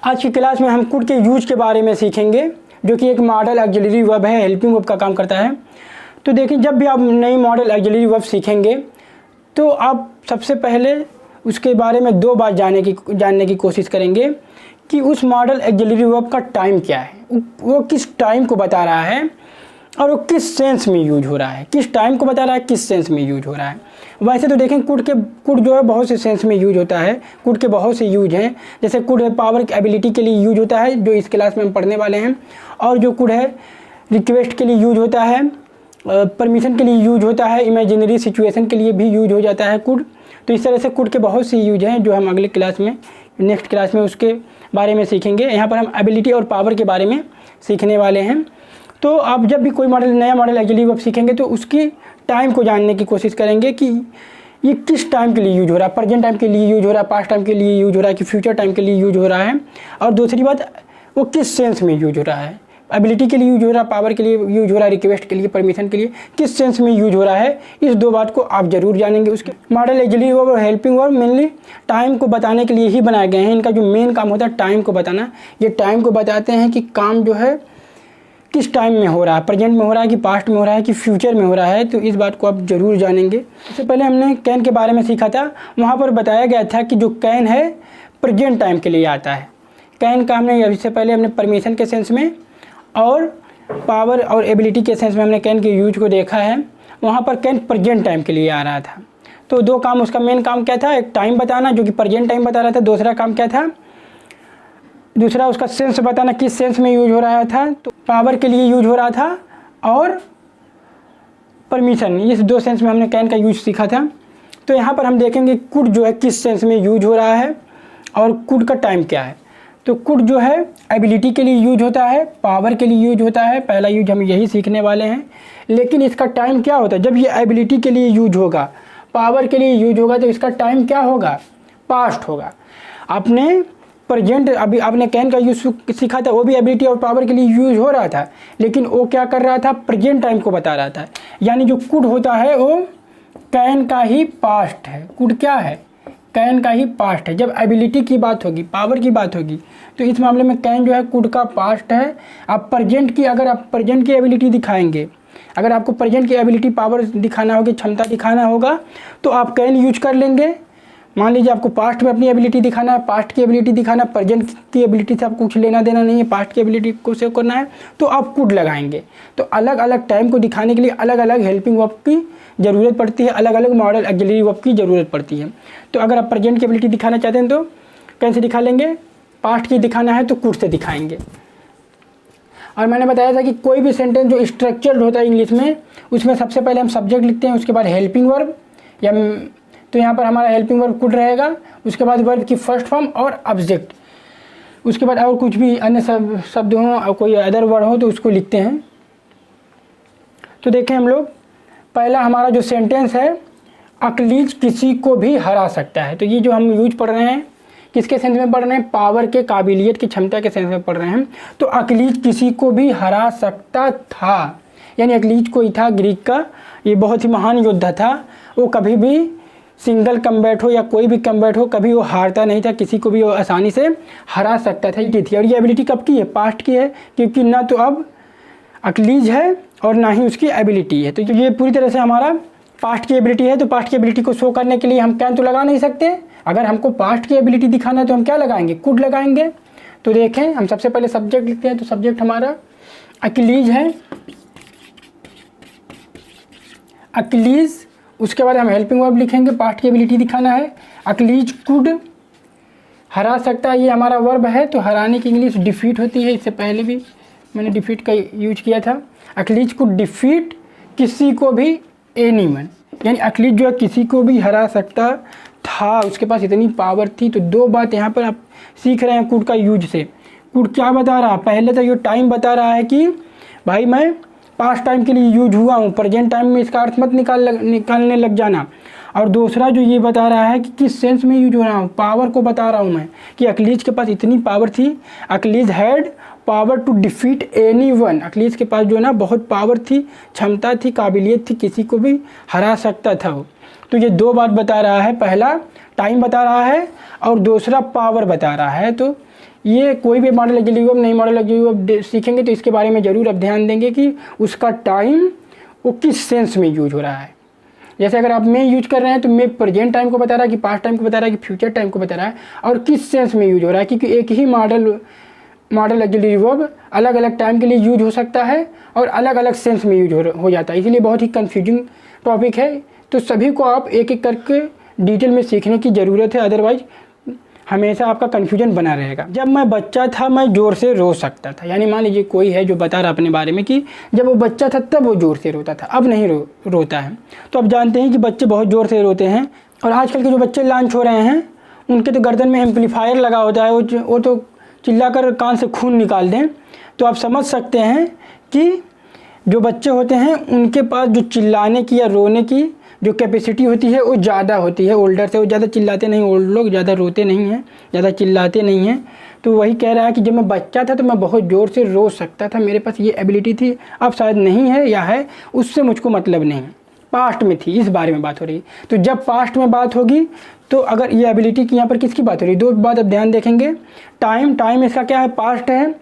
आज की क्लास में हम कुड के यूज के बारे में सीखेंगे, जो कि एक मॉडल ऑक्सिलरी वर्ब है, हेल्पिंग वर्ब का काम करता है। तो देखिए, जब भी आप नई मॉडल ऑक्सिलरी वर्ब सीखेंगे तो आप सबसे पहले उसके बारे में दो बात जानने की कोशिश करेंगे कि उस मॉडल ऑक्सिलरी वर्ब का टाइम क्या है, वो किस टाइम को बता रहा है और वो किस सेंस में यूज हो रहा है, किस टाइम को बता रहा है, किस सेंस में यूज हो रहा है। वैसे तो देखें कुड जो है बहुत से सेंस में यूज होता है। कुड के बहुत से यूज हैं, जैसे कुड है पावर की एबिलिटी के लिए यूज होता है, जो इस क्लास में हम पढ़ने वाले हैं। और जो कुड है रिक्वेस्ट के लिए यूज होता है, परमिशन के लिए यूज होता है, इमेजिनरी सिचुएशन के लिए भी यूज हो जाता है कुड। तो इस तरह से कुड के बहुत से यूज हैं जो हम अगले क्लास में, नेक्स्ट क्लास में उसके बारे में सीखेंगे। यहाँ पर हम एबिलिटी और पावर के बारे में सीखने वाले हैं। तो आप जब भी कोई नया मॉडल ऑक्सिलरी वर्ब सीखेंगे तो उसकी टाइम को जानने की कोशिश करेंगे कि ये किस टाइम के लिए यूज हो रहा है, प्रेजेंट टाइम के लिए यूज हो रहा है, पास्ट टाइम के लिए यूज हो रहा है कि फ्यूचर टाइम के लिए यूज हो रहा है। और दूसरी बात, वो किस सेंस में यूज हो रहा है, एबिलिटी के लिए यूज हो रहा है, पावर के लिए यूज हो रहा है, रिक्वेस्ट के लिए, परमिशन के लिए, किस सेंस में यूज हो रहा है। इस दो बात को आप जरूर जानेंगे। उसके मॉडल ऑक्सिलरी वर्ब और हेल्पिंग वर्ब मेनली टाइम को बताने के लिए ही बनाए गए हैं। इनका जो मेन काम होता है टाइम को बताना। ये टाइम को बताते हैं कि काम जो है किस टाइम में हो रहा है, प्रेजेंट में हो रहा है कि पास्ट में हो रहा है कि फ्यूचर में हो रहा है। तो इस बात को आप जरूर जानेंगे। इससे पहले हमने कैन के बारे में सीखा था। वहाँ पर बताया गया था कि जो कैन है प्रेजेंट टाइम के लिए आता है। कैन का इससे पहले हमने परमिशन के सेंस में और पावर और एबिलिटी के सेंस में हमने कैन के यूज को देखा है। वहाँ पर कैन प्रेजेंट टाइम के लिए आ रहा था। तो दो काम, उसका मेन काम क्या था, एक टाइम बताना जो कि प्रेजेंट टाइम बता रहा था, दूसरा काम क्या था, दूसरा उसका सेंस बताना, किस सेंस में यूज हो रहा था। तो पावर के लिए यूज हो रहा था और परमिशन, इस दो सेंस में हमने कैन का यूज सीखा था। तो यहाँ पर हम देखेंगे कुड जो है किस सेंस में यूज हो रहा है और कुड का टाइम क्या है। तो कुड जो है एबिलिटी के लिए यूज होता है, पावर के लिए यूज होता है, पहला यूज हम यही सीखने वाले हैं। लेकिन इसका टाइम क्या होता है, जब ये एबिलिटी के लिए यूज होगा, पावर के लिए यूज होगा, तो इसका टाइम क्या होगा, पास्ट होगा। आपने प्रेजेंट अभी आपने कैन का यूज सीखा था, वो भी एबिलिटी और पावर के लिए यूज हो रहा था, लेकिन वो क्या कर रहा था, प्रेजेंट टाइम को बता रहा था। यानी जो कुड होता है वो कैन का ही पास्ट है। कुड क्या है, कैन का ही पास्ट है। जब एबिलिटी की बात होगी, पावर की बात होगी, तो इस मामले में कैन जो है कुड का पास्ट है। आप प्रेजेंट की, अगर आप प्रेजेंट की एबिलिटी दिखाएंगे, अगर आपको प्रेजेंट की एबिलिटी पावर दिखाना होगी, क्षमता दिखाना होगा, तो आप कैन यूज कर लेंगे। मान लीजिए आपको पास्ट में अपनी एबिलिटी दिखाना है, पास्ट की एबिलिटी दिखाना, प्रेजेंट की एबिलिटी से आपको कुछ लेना देना नहीं है, पास्ट की एबिलिटी को सेव करना है, तो आप कुड लगाएंगे। तो अलग अलग टाइम को दिखाने के लिए अलग अलग हेल्पिंग वर्ब की ज़रूरत पड़ती है, अलग अलग मॉडल ऑक्सिलरी वर्ब की ज़रूरत पड़ती है। तो अगर आप प्रेजेंट की एबिलिटी दिखाना चाहते हैं तो कैन से दिखा लेंगे, पास्ट की दिखाना है तो कुड से दिखाएंगे। और मैंने बताया था कि कोई भी सेंटेंस जो स्ट्रक्चर्ड होता है इंग्लिश में, उसमें सबसे पहले हम सब्जेक्ट लिखते हैं, उसके बाद हेल्पिंग वर्ब, या तो यहाँ पर हमारा हेल्पिंग वर्ब कुड रहेगा, उसके बाद वर्ब की फर्स्ट फॉर्म और ऑब्जेक्ट, उसके बाद और कुछ भी अन्य शब्द हो और कोई अदर वर्ड हो तो उसको लिखते हैं। तो देखें हम लोग, पहला हमारा जो सेंटेंस है, अक्लीज किसी को भी हरा सकता है। तो ये जो हम यूज पढ़ रहे हैं, किसके सेंस में पढ़ रहे हैं, पावर के, काबिलियत की, क्षमता के सेंस में पढ़ रहे हैं। तो अक्लीज किसी को भी हरा सकता था, यानी अक्लीज कोई था ग्रीक का, ये बहुत ही महान योद्धा था। वो कभी भी सिंगल कम्बैट हो या कोई भी कम्बैट हो, कभी वो हारता नहीं था, किसी को भी वो आसानी से हरा सकता था। ये थी, और ये एबिलिटी कब की है, पास्ट की है, क्योंकि ना तो अब अक्लीज है और ना ही उसकी एबिलिटी है। तो ये पूरी तरह से हमारा पास्ट की एबिलिटी है। तो पास्ट की एबिलिटी को शो करने के लिए हम कैन तो लगा नहीं सकते। अगर हमको पास्ट की एबिलिटी दिखाना है तो हम क्या लगाएंगे, कुड लगाएंगे। तो देखें, हम सबसे पहले सब्जेक्ट लिखते हैं। तो सब्जेक्ट हमारा अक्लीज है, अक्लीज। उसके बाद हम हेल्पिंग वर्ब लिखेंगे, पास्ट की एबिलिटी दिखाना है। अक्लीज कुड हरा सकता है, ये हमारा वर्ब है। तो हराने की इंग्लिश डिफीट होती है, इससे पहले भी मैंने डिफीट का यूज किया था। अक्लीज कुड डिफीट किसी को भी, एनीवन, यानी अक्लीज जो है किसी को भी हरा सकता था, उसके पास इतनी पावर थी। तो दो बात यहाँ पर आप सीख रहे हैं कुड का यूज से। कुड क्या बता रहा है, पहले तो ये टाइम बता रहा है कि भाई मैं पास्ट टाइम के लिए यूज हुआ हूँ, प्रेजेंट टाइम में इसका अर्थ मत निकालने लग जाना। और दूसरा जो ये बता रहा है कि किस सेंस में यूज हो रहा हूँ, पावर को बता रहा हूँ मैं, कि अक्लीज के पास इतनी पावर थी। Achilles had power to defeat anyone, Achilles के पास जो है ना बहुत पावर थी, क्षमता थी, काबिलियत थी, किसी को भी हरा सकता था वो। तो ये दो बात बता रहा है, पहला टाइम बता रहा है और दूसरा पावर बता रहा है। तो ये कोई भी मॉडल ऑक्सिलरी वर्ब नई मॉडल ऑक्सिलरी वर्ब सीखेंगे तो इसके बारे में ज़रूर अब ध्यान देंगे कि उसका टाइम वो किस सेंस में यूज हो रहा है। जैसे अगर आप मे यूज कर रहे हैं तो मे प्रेजेंट टाइम को बता रहा है कि पास्ट टाइम को बता रहा है कि फ्यूचर टाइम को बता रहा है, और किस सेंस में यूज हो रहा है, क्योंकि एक ही मॉडल ऑक्सिलरी वर्ब अलग अलग टाइम के लिए यूज हो सकता है और अलग अलग सेंस में यूज हो जाता है। इसलिए बहुत ही कंफ्यूजिंग टॉपिक है, तो सभी को आप एक एक करके डिटेल में सीखने की ज़रूरत है, अदरवाइज हमेशा आपका कन्फ्यूजन बना रहेगा। जब मैं बच्चा था मैं ज़ोर से रो सकता था, यानी मान लीजिए कोई है जो बता रहा अपने बारे में कि जब वो बच्चा था तब वो ज़ोर से रोता था, अब नहीं रोता है। तो अब जानते हैं कि बच्चे बहुत ज़ोर से रोते हैं, और आजकल के जो बच्चे लॉन्च हो रहे हैं उनके तो गर्दन में एम्पलीफायर लगा होता है, वो तो चिल्लाकर कान से खून निकाल दें। तो आप समझ सकते हैं कि जो बच्चे होते हैं उनके पास जो चिल्लाने की या रोने की जो कैपेसिटी होती है वो ज़्यादा होती है ओल्डर से। वो ज़्यादा चिल्लाते नहीं, ओल्ड लोग ज़्यादा रोते नहीं हैं, ज़्यादा चिल्लाते नहीं हैं। तो वही कह रहा है कि जब मैं बच्चा था तो मैं बहुत ज़ोर से रो सकता था, मेरे पास ये एबिलिटी थी, अब शायद नहीं है या है, उससे मुझको मतलब नहीं। पास्ट में थी, इस बारे में बात हो रही। तो जब पास्ट में बात होगी तो अगर ये एबिलिटी की यहाँ पर किसकी बात हो रही है, दो बात अब ध्यान देखेंगे। टाइम इसका क्या है, पास्ट है,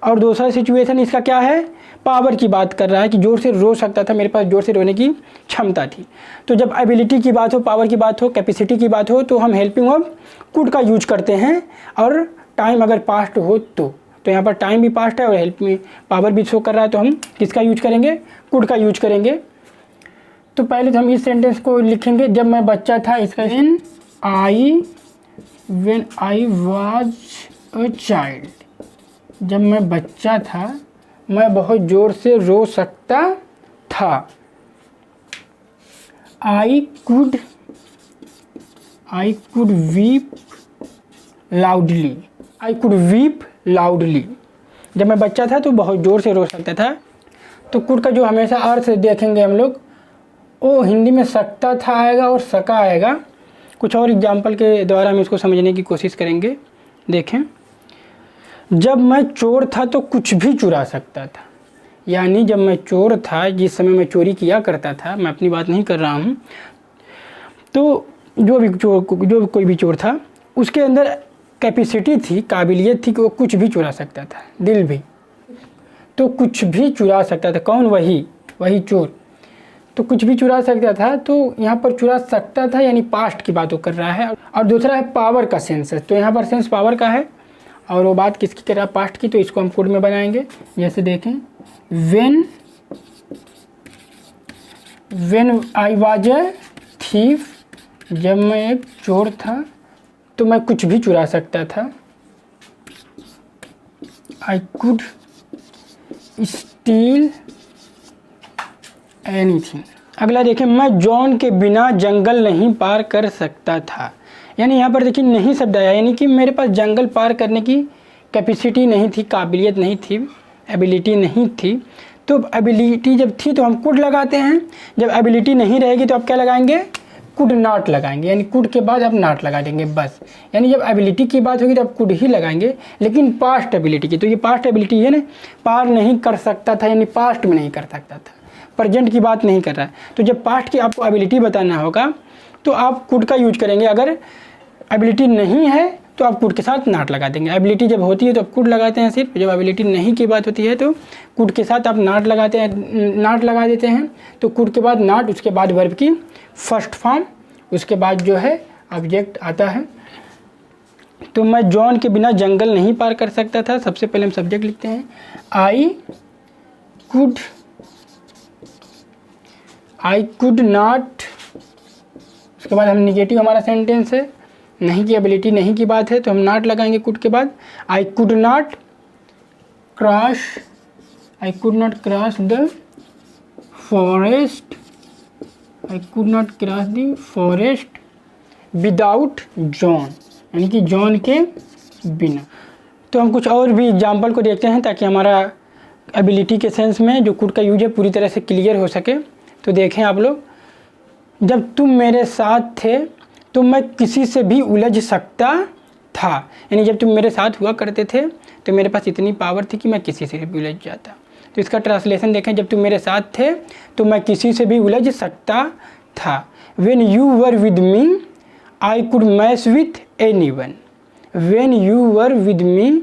और दूसरा सिचुएशन इसका क्या है, पावर की बात कर रहा है कि ज़ोर से रो सकता था, मेरे पास ज़ोर से रोने की क्षमता थी। तो जब एबिलिटी की बात हो, पावर की बात हो, कैपेसिटी की बात हो, तो हम हेल्पिंग वर्ब कुड का यूज करते हैं। और टाइम अगर पास्ट हो तो यहाँ पर टाइम भी पास्ट है और हेल्प में पावर भी शो कर रहा है, तो हम किसका यूज करेंगे, कुड का यूज करेंगे। तो पहले तो हम इस सेंटेंस को लिखेंगे, जब मैं बच्चा था, इसका when I was a child, जब मैं बच्चा था मैं बहुत ज़ोर से रो सकता था। आई कुड वीप लाउडली, जब मैं बच्चा था तो बहुत ज़ोर से रो सकता था। तो कुड का जो हमेशा अर्थ देखेंगे हम लोग, वो हिंदी में सकता था आएगा और सका आएगा। कुछ और एग्जाम्पल के द्वारा हम इसको समझने की कोशिश करेंगे। देखें, जब मैं चोर था तो कुछ भी चुरा सकता था, यानी जब मैं चोर था, जिस समय मैं चोरी किया करता था, मैं अपनी बात नहीं कर रहा हूँ, तो जो कोई भी चोर था उसके अंदर कैपेसिटी थी, काबिलियत थी कि वो कुछ भी चुरा सकता था, दिल भी, तो कुछ भी चुरा सकता था। कौन, वही चोर, तो कुछ भी चुरा सकता था। तो यहाँ पर चुरा सकता था यानी पास्ट की बात वो कर रहा है। और दूसरा है पावर का सेंस, तो यहाँ पर सेंस पावर का है और वो बात किसकी कर रहा है, पास्ट की। तो इसको हम कोड में बनाएंगे। जैसे देखें, when I was a thief, जब मैं एक चोर था तो मैं कुछ भी चुरा सकता था। I could steel anything. अगला देखें, मैं जॉन के बिना जंगल नहीं पार कर सकता था, यानी यहाँ पर देखिए नहीं शब्द आया, यानी कि मेरे पास जंगल पार करने की कैपेसिटी नहीं थी, काबिलियत नहीं थी, एबिलिटी नहीं थी। तो एबिलिटी जब थी तो हम कुड लगाते हैं, जब एबिलिटी नहीं रहेगी तो आप क्या लगाएंगे, कुड नॉट लगाएंगे, यानी कुड के बाद आप नॉट लगा देंगे बस। यानी जब एबिलिटी की बात होगी तो आप कुड ही लगाएंगे, लेकिन पास्ट एबिलिटी की, तो ये पास्ट एबिलिटी है ना, पार नहीं कर सकता था, यानी पास्ट में नहीं कर सकता था, प्रेजेंट की बात नहीं कर रहा है। तो जब पास्ट की आपको एबिलिटी बताना होगा तो आप कुड का यूज करेंगे। अगर एबिलिटी नहीं है तो आप कुड के साथ नॉट लगा देंगे। एबिलिटी जब होती है तो आप कुड लगाते हैं सिर्फ, जब एबिलिटी नहीं की बात होती है तो कुड के साथ आप नॉट लगा देते हैं। तो कुड के बाद नॉट, उसके बाद वर्ब की फर्स्ट फॉर्म, उसके बाद जो है ऑब्जेक्ट आता है। तो मैं जॉन के बिना जंगल नहीं पार कर सकता था, सबसे पहले हम सब्जेक्ट लिखते हैं, आई कुड नॉट, उसके बाद हम निगेटिव हमारा सेंटेंस है, नहीं की एबिलिटी नहीं की बात है तो हम नॉट लगाएंगे कुड के बाद। I could not cross the forest without John, यानी कि जॉन के बिना। तो हम कुछ और भी एग्जाम्पल को देखते हैं ताकि हमारा एबिलिटी के सेंस में जो कुड का यूज है पूरी तरह से क्लियर हो सके। तो देखें आप लोग, जब तुम मेरे साथ थे तो मैं किसी से भी उलझ सकता था, यानी जब तुम मेरे साथ हुआ करते थे तो मेरे पास इतनी पावर थी कि मैं किसी से भी उलझ जाता। तो इसका ट्रांसलेशन देखें, जब तुम मेरे साथ थे तो मैं किसी से भी उलझ सकता था। When you were with me, I could mess with anyone. When you were with me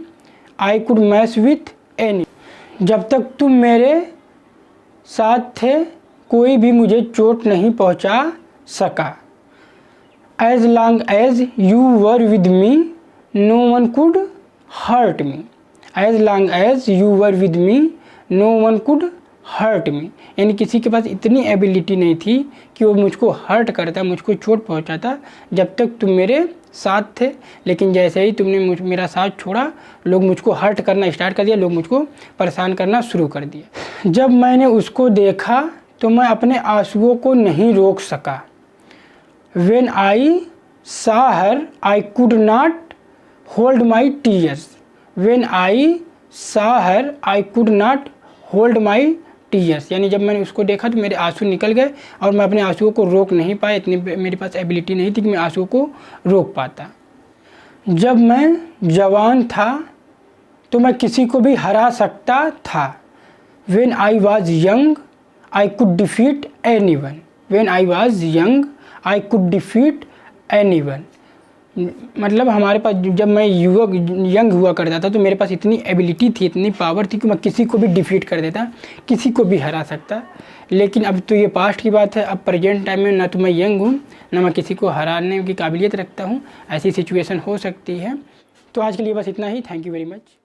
I could match with any. जब तक तुम मेरे साथ थे कोई भी मुझे चोट नहीं पहुंचा सका। As long as you were with me no one could hurt me. As long as you were with me no one could hurt me, यानी किसी के पास इतनी एबिलिटी नहीं थी कि वो मुझको हर्ट करता, मुझको चोट पहुंचाता जब तक तुम मेरे साथ थे। लेकिन जैसे ही तुमने मेरा साथ छोड़ा, लोग मुझको हर्ट करना स्टार्ट कर दिया, लोग मुझको परेशान करना शुरू कर दिया। जब मैंने उसको देखा तो मैं अपने आंसुओं को नहीं रोक सका। When I saw her I could not hold my tears। When I saw her I could not hold my tears, यानी जब मैंने उसको देखा तो मेरे आंसू निकल गए और मैं अपने आंसुओं को रोक नहीं पाया, इतनी मेरे पास एबिलिटी नहीं थी कि मैं आंसुओं को रोक पाता। जब मैं जवान था तो मैं किसी को भी हरा सकता था। When I was young I could defeat anyone। When I was young I could defeat anyone। मतलब हमारे पास जब मैं यंग हुआ करता था तो मेरे पास इतनी एबिलिटी थी, इतनी पावर थी कि मैं किसी को भी डिफीट कर देता, किसी को भी हरा सकता। लेकिन अब तो ये पास्ट की बात है, अब प्रेजेंट टाइम में ना तो मैं यंग हूँ ना मैं किसी को हराने की काबिलियत रखता हूँ। ऐसी सिचुएशन हो सकती है। तो आज के लिए बस इतना ही। Thank you very much.